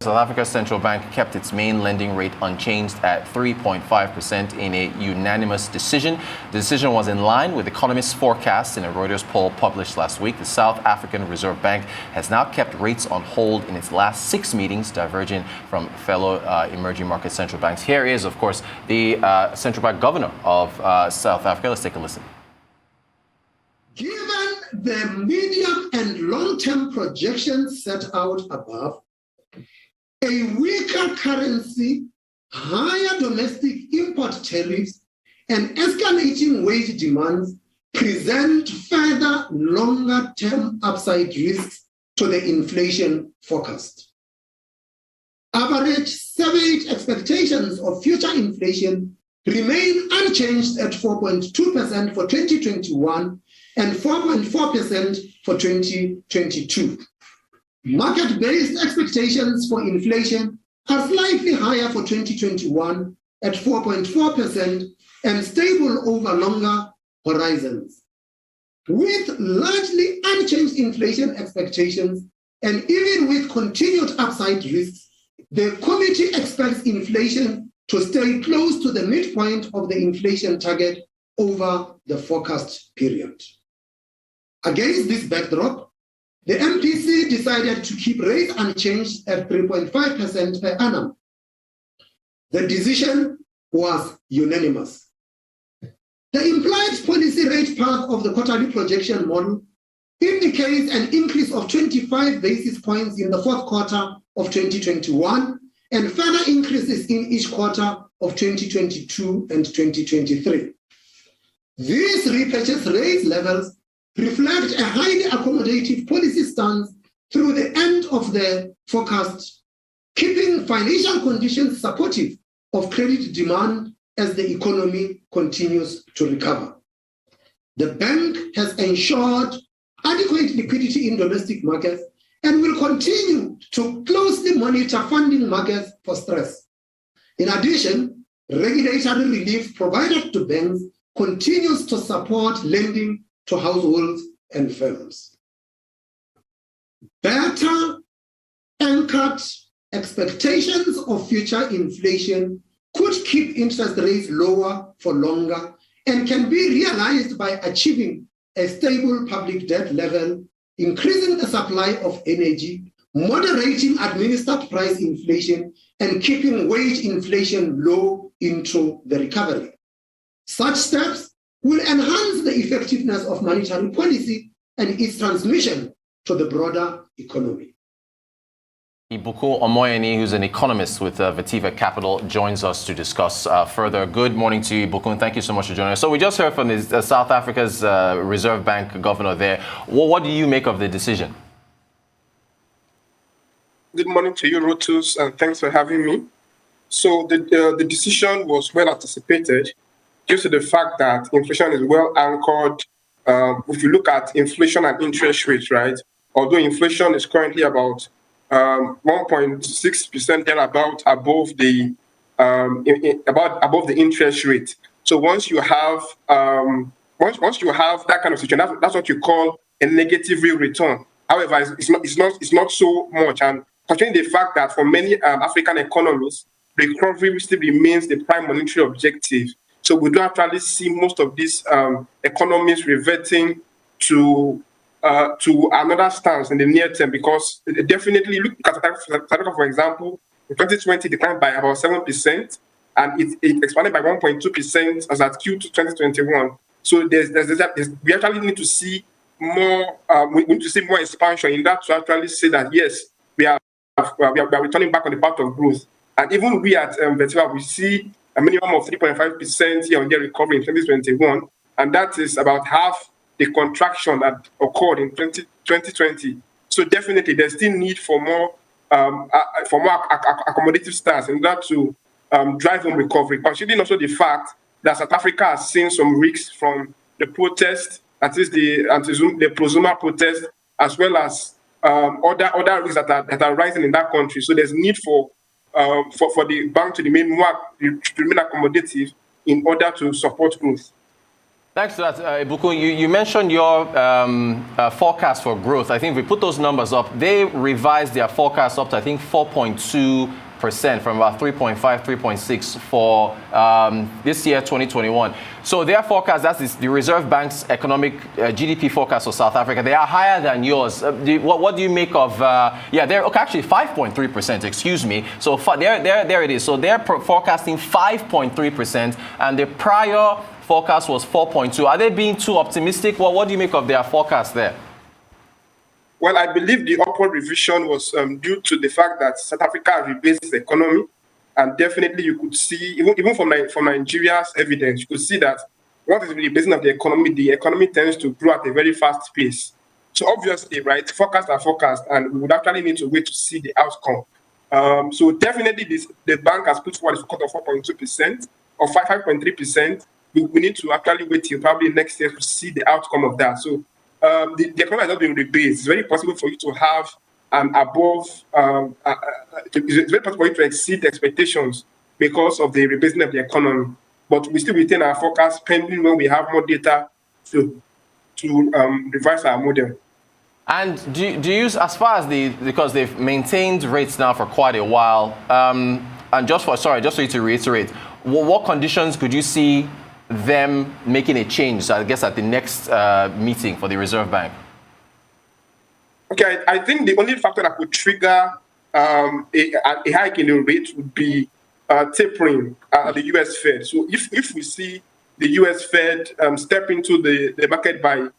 South Africa's central bank kept its main lending rate unchanged at 3.5% in a unanimous decision. The decision was in line with economists' forecasts in a Reuters poll published last week. The South African Reserve Bank has now kept rates on hold in its last 6 meetings, diverging from fellow emerging market central banks. Here is, of course, the central bank governor of South Africa. Let's take a listen. Given the medium and long-term projections set out above, a weaker currency, higher domestic import tariffs, and escalating wage demands present further longer-term upside risks to the inflation forecast. Average surveyed expectations of future inflation remain unchanged at 4.2% for 2021 and 4.4% for 2022. Market-based expectations for inflation are slightly higher for 2021 at 4.4% and stable over longer horizons. With largely unchanged inflation expectations and even with continued upside risks, the committee expects inflation to stay close to the midpoint of the inflation target over the forecast period. Against this backdrop, the MPC decided to keep rates unchanged at 3.5% per annum. The decision was unanimous. The implied policy rate path of the quarterly projection model indicates an increase of 25 basis points in the fourth quarter of 2021 and further increases in each quarter of 2022 and 2023. These repurchase rate levels reflect a highly accommodative policy stance through the end of the forecast, keeping financial conditions supportive of credit demand as the economy continues to recover. The bank has ensured adequate liquidity in domestic markets and will continue to closely monitor funding markets for stress. In addition, regulatory relief provided to banks continues to support lending to households and firms. Better anchored expectations of future inflation could keep interest rates lower for longer and can be realized by achieving a stable public debt level, increasing the supply of energy, moderating administered price inflation, and keeping wage inflation low into the recovery. Such steps will enhance the effectiveness of monetary policy and its transmission to the broader economy. Buku Omoyeni, who's an economist with Vativa Capital, joins us to discuss further. Good morning to you, Buku, and thank you so much for joining us. So we just heard from South Africa's Reserve Bank governor there. What do you make of the decision? Good morning to you, Rotus, and thanks for having me. So the decision was well anticipated due to the fact that inflation is well anchored. If you look at inflation and interest rates, right? Although inflation is currently about 1.6% thereabout above the above the interest rate. So once you have once you have that kind of situation, that's what you call a negative real return. However, it's not so much, and considering the fact that for many African economies, recovery still remains the prime monetary objective. So we do actually see most of these economies reverting to another stance in the near term, because definitely look at South Africa, for example, in 2020 declined by about 7%, and it expanded by 1.2% as at Q2 2021. So we actually need to see more. We need to see more expansion in that to actually say that yes, we are returning back on the path of growth. And even we at Vativa, we see a minimum of 3.5% year-on-year recovery in 2021, and that is about half the contraction that occurred in 2020. So definitely, there's still need for more accommodative stance in order to drive home recovery. Considering also the fact that South Africa has seen some risks from the protest, that is the pro-Zuma protest, as well as other risks that are rising in that country. So there's need for the bank to remain accommodative in order to support growth. Thanks for that, Ibukun. You mentioned your forecast for growth. I think if we put those numbers up, they revised their forecast up to, I think, 4.2% from about 3.5, 3.6 for this year, 2021. So their forecast, that's the Reserve Bank's economic GDP forecast for South Africa. They are higher than yours. What do you make of, they're okay, actually 5.3%, excuse me. So there it is. So they're forecasting 5.3%, and the prior forecast was 4.2. Are they being too optimistic? Well, what do you make of their forecast there? Well, I believe the upward revision was due to the fact that South Africa rebased its economy, and definitely you could see, even from Nigeria's evidence, you could see that what is the rebasing of the economy tends to grow at a very fast pace. So obviously, right, forecasts are forecast, and we would actually need to wait to see the outcome. So definitely, the bank has put forward a forecast of 4.2% or 5.3%. We need to actually wait till probably next year to see the outcome of that. So the economy has not been rebased. It's very possible for you to have an above, it's very possible for you to exceed expectations because of the rebasing of the economy. But we still retain our forecast pending when we have more data to revise our model. And do you use, as far as because they've maintained rates now for quite a while, and just for you to reiterate, what conditions could you see them making a change, I guess, at the next meeting for the Reserve Bank? Okay, I think the only factor that could trigger a hike in the rate would be tapering at the U.S. Fed. So if we see the U.S. Fed step into the market by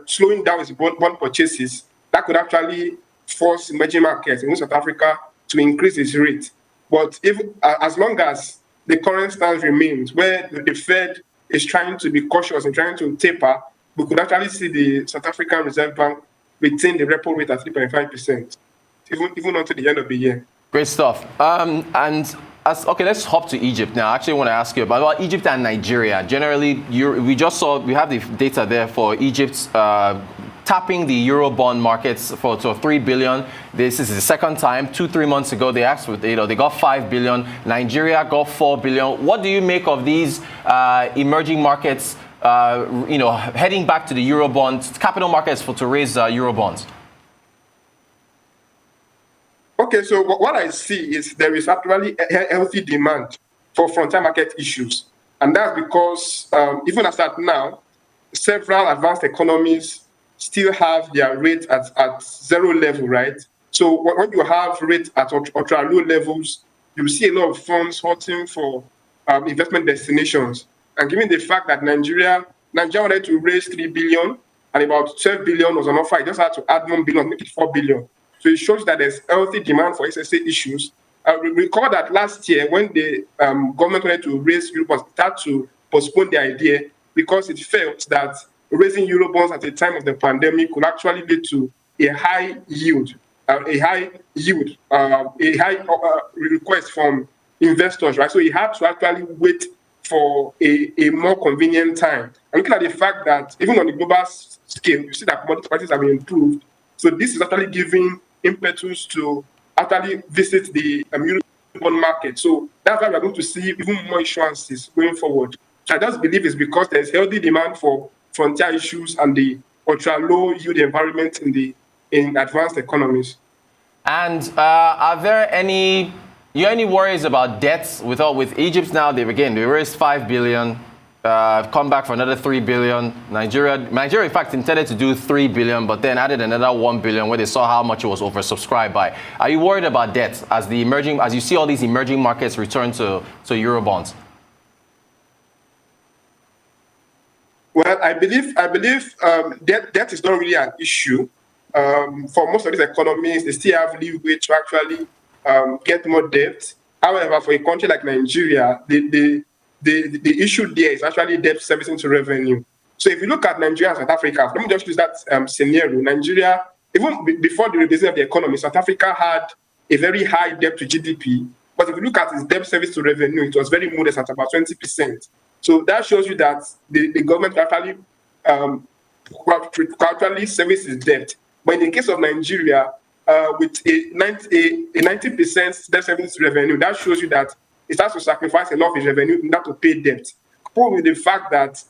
slowing down its bond purchases, that could actually force emerging markets in South Africa to increase its rate. But as long as the current stance remains, where the Fed is trying to be cautious and trying to taper, we could actually see the South African Reserve Bank retain the repo rate at 3.5%, even until the end of the year. Great stuff. Okay, let's hop to Egypt now. I actually want to ask you about Egypt and Nigeria. Generally, we have the data there for Egypt tapping the Eurobond markets for 3 billion. This is the second time. 2-3 months ago, they asked for, they got 5 billion. Nigeria got 4 billion. What do you make of these emerging markets, heading back to the Eurobonds, capital markets to raise Eurobonds? Okay, so what I see is there is actually a healthy demand for frontier market issues. And that's because even as at now, several advanced economies still have their rate at zero level, right? So when you have rates at ultra low levels, you see a lot of funds hunting for investment destinations. And given the fact that Nigeria wanted to raise 3 billion and about 12 billion was an offer, it just had to add 1 billion, make it 4 billion. So it shows that there's healthy demand for SSA issues. We recall that last year when the government wanted to raise Eurobonds, it had to postpone the idea because it felt that raising Eurobonds at the time of the pandemic could actually lead to a high yield, request from investors, right? So he had to actually wait for a more convenient time. And looking at the fact that even on the global scale, you see that commodity prices have been improved. So this is actually giving impetus to actually visit the Eurobond market. So that's why we're going to see even more issuances going forward. So I just believe it's because there's healthy demand for frontier issues and the ultra-low yield environment in advanced economies. And are there any worries about debts with Egypt now? They raised 5 billion, come back for another 3 billion. Nigeria, in fact, intended to do 3 billion, but then added another 1 billion where they saw how much it was oversubscribed by. Are you worried about debts as you see all these emerging markets return to Eurobonds? Well, I believe debt is not really an issue. For most of these economies, they still have leeway to actually get more debt. However, for a country like Nigeria, the issue there is actually debt servicing to revenue. So if you look at Nigeria and South Africa, let me just use that scenario. Nigeria, even before the rebasing of the economy, South Africa had a very high debt to GDP. But if you look at its debt service to revenue, it was very modest at about 20%. So that shows you that the government actually service its debt. But in the case of Nigeria, with a 90% debt service revenue, that shows you that it has to sacrifice a lot of its revenue in order to pay debt. coupled with the fact that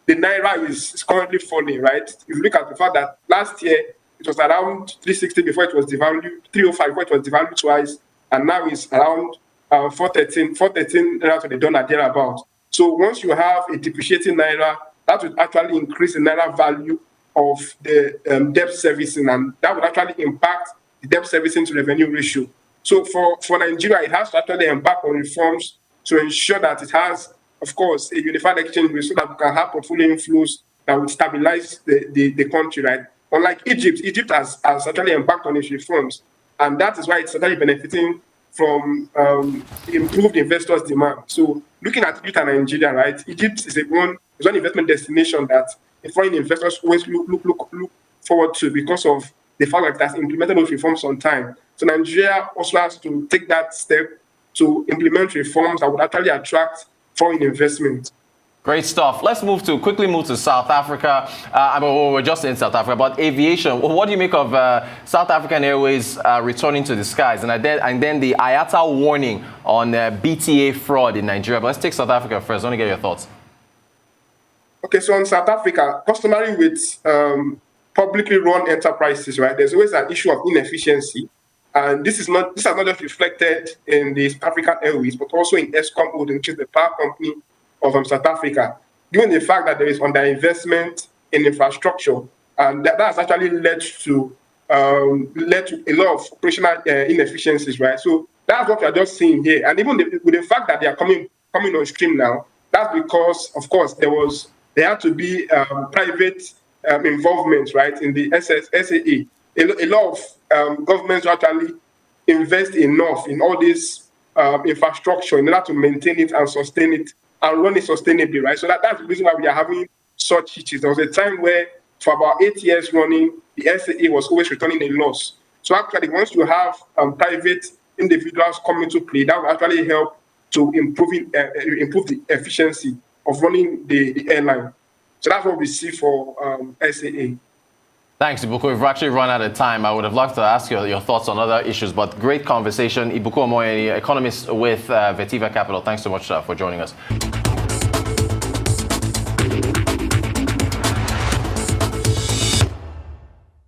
the Naira is currently falling, right? If you look at the fact that last year it was around 360 before it was devalued, 305 before it was devalued twice, and now it's around 413 Naira to the dollar thereabout. So once you have a depreciating Naira, that would actually increase the Naira value of the debt servicing, and that would actually impact the debt servicing to revenue ratio. So for Nigeria, it has to actually embark on reforms to ensure that it has, of course, a unified exchange rate so that we can have portfolio inflows that would stabilize the country, right? Unlike Egypt has actually embarked on its reforms, and that is why it's actually benefiting from improved investors' demand. So looking at Egypt and Nigeria, right? Egypt is one investment destination that foreign investors always look forward to because of the fact that it has implemented those reforms on time. So Nigeria also has to take that step to implement reforms that would actually attract foreign investment. Great stuff. Let's quickly move to South Africa. We're just in South Africa, but aviation. What do you make of South African Airways returning to the skies? And then the IATA warning on BTA fraud in Nigeria. But let's take South Africa first. I want to get your thoughts. Okay, so in South Africa, customary with publicly run enterprises, right? There's always an issue of inefficiency. And this has not just reflected in the South African Airways, but also in Eskom, which is the power company of South Africa, given the fact that there is underinvestment in infrastructure, and that has actually led to a lot of operational inefficiencies, right? So that's what we are just seeing here. And even with the fact that they are coming on stream now, that's because, of course, there had to be private involvement, right, in the SAE. A lot of governments actually invest enough in all this infrastructure in order to maintain it and sustain it and run it sustainably, right? So that's the reason why we are having such hitches. There was a time where, for about 8 years running, the SAE was always returning a loss. So actually, once you have private individuals come into play, that will actually help to improve the efficiency of running the airline. So that's what we see for SAE. Thanks, Ibuku. We've actually run out of time. I would have loved to ask you your thoughts on other issues, but great conversation. Ibuku Omoyeni, economist with Vetiva Capital. Thanks so much for joining us.